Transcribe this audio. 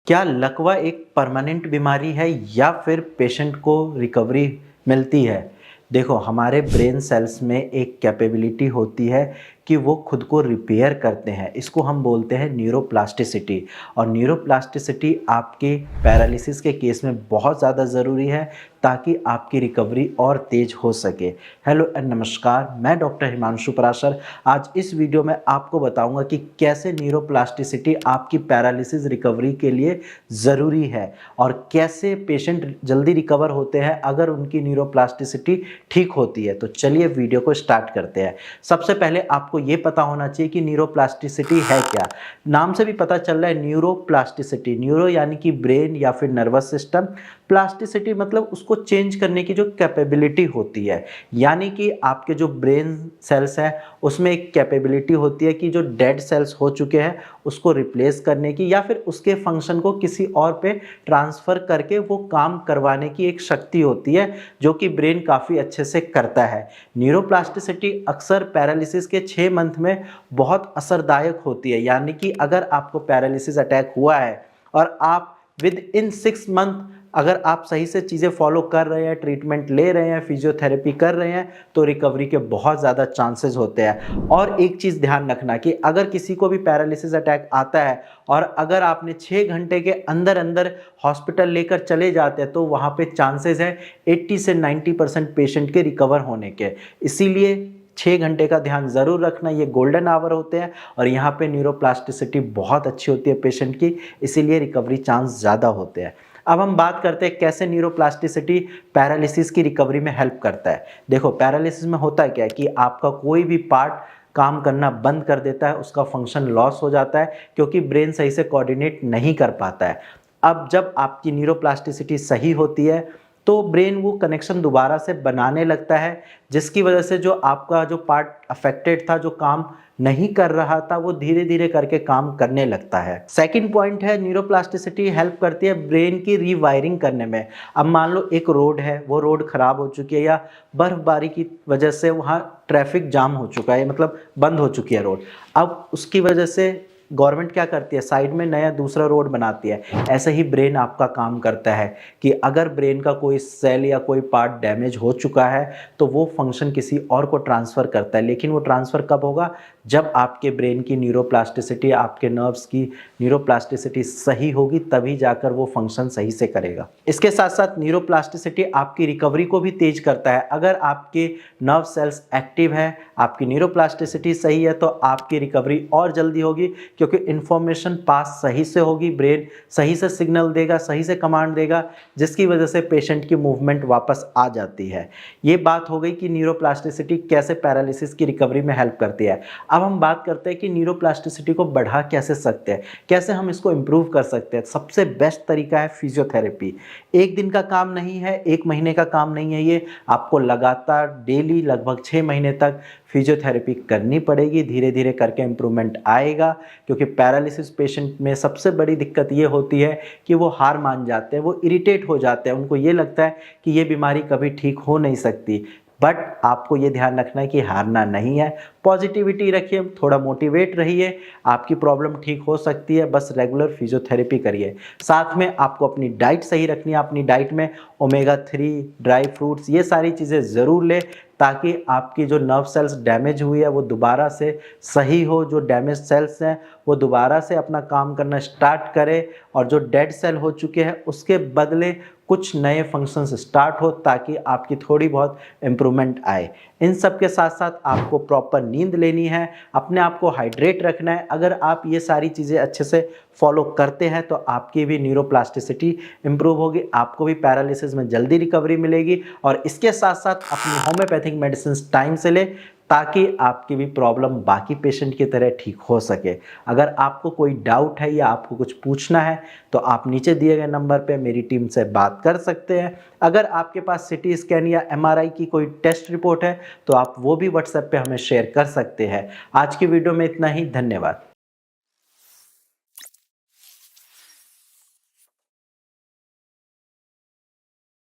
क्या लकवा एक परमानेंट बीमारी है या फिर पेशेंट को रिकवरी मिलती है? देखो, हमारे ब्रेन सेल्स में एक कैपेबिलिटी होती है कि वो खुद को रिपेयर करते हैं। इसको हम बोलते हैं न्यूरोप्लास्टिसिटी। और न्यूरोप्लास्टिसिटी आपके पैरालिसिस के केस में बहुत ज़्यादा ज़रूरी है ताकि आपकी रिकवरी और तेज़ हो सके। हेलो एंड नमस्कार, मैं डॉक्टर हिमांशु पराशर। आज इस वीडियो में आपको बताऊंगा कि कैसे न्यूरोप्लास्टिसिटी आपकी पैरालिसिस रिकवरी के लिए ज़रूरी है और कैसे पेशेंट जल्दी रिकवर होते हैं अगर उनकी न्यूरोप्लास्टिसिटी ठीक होती है। तो चलिए वीडियो को स्टार्ट करते हैं। सबसे पहले आपको ये पता होना चाहिए कि न्यूरोप्लास्टिसिटी है क्या। नाम से भी पता चल रहा है न्यूरोप्लास्टिसिटी। न्यूरो यानी कि ब्रेन या फिर नर्वस सिस्टम, प्लास्टिसिटी मतलब उसको चेंज करने की जो कैपेबिलिटी होती है। यानी कि आपके जो ब्रेन सेल्स हैं उसमें एक कैपेबिलिटी होती है कि जो डेड सेल्स हो चुके हैं उसको रिप्लेस करने की या फिर उसके फंक्शन को किसी और पे ट्रांसफ़र करके वो काम करवाने की एक शक्ति होती है जो कि ब्रेन काफ़ी अच्छे से करता है। न्यूरोप्लास्टिसिटी अक्सर पैरालिसिस के 6 मंथ में बहुत असरदायक होती है। यानी कि अगर आपको पैरालिसिस अटैक हुआ है और आप विद इन 6 मंथ अगर आप सही से चीज़ें फॉलो कर रहे हैं, ट्रीटमेंट ले रहे हैं, फिजियोथेरेपी कर रहे हैं, तो रिकवरी के बहुत ज़्यादा चांसेस होते हैं। और एक चीज़ ध्यान रखना कि अगर किसी को भी पैरालिसिस अटैक आता है और अगर आपने 6 घंटे के अंदर अंदर हॉस्पिटल लेकर चले जाते हैं तो वहाँ पे चांसेस है 80 से 90% पेशेंट के रिकवर होने के। इसीलिए 6 घंटे का ध्यान ज़रूर रखना, ये गोल्डन आवर होते हैं और यहाँ पे न्यूरोप्लास्टिसिटी बहुत अच्छी होती है पेशेंट की, इसीलिए रिकवरी चांस ज़्यादा होते हैं। अब हम बात करते हैं कैसे न्यूरोप्लास्टिसिटी पैरालिसिस की रिकवरी में हेल्प करता है। देखो, पैरालिसिस में होता क्या है कि आपका कोई भी पार्ट काम करना बंद कर देता है, उसका फंक्शन लॉस हो जाता है क्योंकि ब्रेन सही से कोऑर्डिनेट नहीं कर पाता है। अब जब आपकी न्यूरोप्लास्टिसिटी सही होती है तो ब्रेन वो कनेक्शन दोबारा से बनाने लगता है, जिसकी वजह से जो आपका जो पार्ट अफेक्टेड था, जो काम नहीं कर रहा था, वो धीरे धीरे करके काम करने लगता है। सेकंड पॉइंट है, न्यूरोप्लास्टिसिटी हेल्प करती है ब्रेन की रीवायरिंग करने में। अब मान लो एक रोड है, वो रोड खराब हो चुकी है या बर्फबारी की वजह से वहाँ ट्रैफिक जाम हो चुका है, मतलब बंद हो चुकी है रोड। अब उसकी वजह से गवर्नमेंट क्या करती है, साइड में नया दूसरा रोड बनाती है। ऐसे ही ब्रेन आपका काम करता है कि अगर ब्रेन का कोई सेल या कोई पार्ट डैमेज हो चुका है तो वो फंक्शन किसी और को ट्रांसफ़र करता है। लेकिन वो ट्रांसफ़र कब होगा, जब आपके ब्रेन की न्यूरोप्लास्टिसिटी, आपके नर्व्स की न्यूरोप्लास्टिसिटी सही होगी, तभी जाकर वो फंक्शन सही से करेगा। इसके साथ साथ न्यूरोप्लास्टिसिटी आपकी रिकवरी को भी तेज करता है। अगर आपके नर्व सेल्स एक्टिव है, आपकी न्यूरोप्लास्टिसिटी सही है, तो आपकी रिकवरी और जल्दी होगी क्योंकि इन्फॉर्मेशन पास सही से होगी, ब्रेन सही से सिग्नल देगा, सही से कमांड देगा, जिसकी वजह से पेशेंट की मूवमेंट वापस आ जाती है। ये बात हो गई कि न्यूरोप्लास्टिसिटी कैसे पैरालिसिस की रिकवरी में हेल्प करती है। अब हम बात करते हैं कि न्यूरोप्लास्टिसिटी को बढ़ा कैसे सकते हैं, कैसे हम इसको इम्प्रूव कर सकते हैं। सबसे बेस्ट तरीका है फिजियोथेरेपी। एक दिन का काम नहीं है, एक महीने का काम नहीं है, ये आपको लगातार डेली लगभग 6 महीने तक फिजियोथेरेपी करनी पड़ेगी। धीरे धीरे करके इम्प्रूवमेंट आएगा क्योंकि पैरालिसिस पेशेंट में सबसे बड़ी दिक्कत ये होती है कि वो हार मान जाते हैं, वो इरिटेट हो जाते हैं, उनको ये लगता है कि ये बीमारी कभी ठीक हो नहीं सकती। बट आपको ये ध्यान रखना है कि हारना नहीं है, पॉजिटिविटी रखिए, थोड़ा मोटिवेट रहिए, आपकी प्रॉब्लम ठीक हो सकती है, बस रेगुलर फिजियोथेरेपी करिए। साथ में आपको अपनी डाइट सही रखनी है, अपनी डाइट में ओमेगा 3, ड्राई फ्रूट्स, ये सारी चीज़ें ज़रूर लें ताकि आपकी जो नर्व सेल्स डैमेज हुई है वो दोबारा से सही हो, जो डैमेज सेल्स हैं वो दोबारा से अपना काम करना स्टार्ट करें और जो डेड सेल हो चुके हैं उसके बदले कुछ नए फंक्शंस स्टार्ट हो ताकि आपकी थोड़ी बहुत इम्प्रूवमेंट आए। इन सब के साथ साथ आपको प्रॉपर नींद लेनी है, अपने आप को हाइड्रेट रखना है। अगर आप ये सारी चीज़ें अच्छे से फॉलो करते हैं तो आपकी भी न्यूरोप्लास्टिसिटी इम्प्रूव होगी, आपको भी पैरालिसिस में जल्दी रिकवरी मिलेगी। और इसके साथ साथ अपनी होम्योपैथिक मेडिसिन टाइम से ले ताकि आपकी भी प्रॉब्लम बाकी पेशेंट की तरह ठीक हो सके। अगर आपको कोई डाउट है या आपको कुछ पूछना है तो आप नीचे दिए गए नंबर पे मेरी टीम से बात कर सकते हैं। अगर आपके पास सिटी स्कैन या एमआरआई की कोई टेस्ट रिपोर्ट है तो आप वो भी व्हाट्सएप पे हमें शेयर कर सकते हैं। आज की वीडियो में इतना ही, धन्यवाद।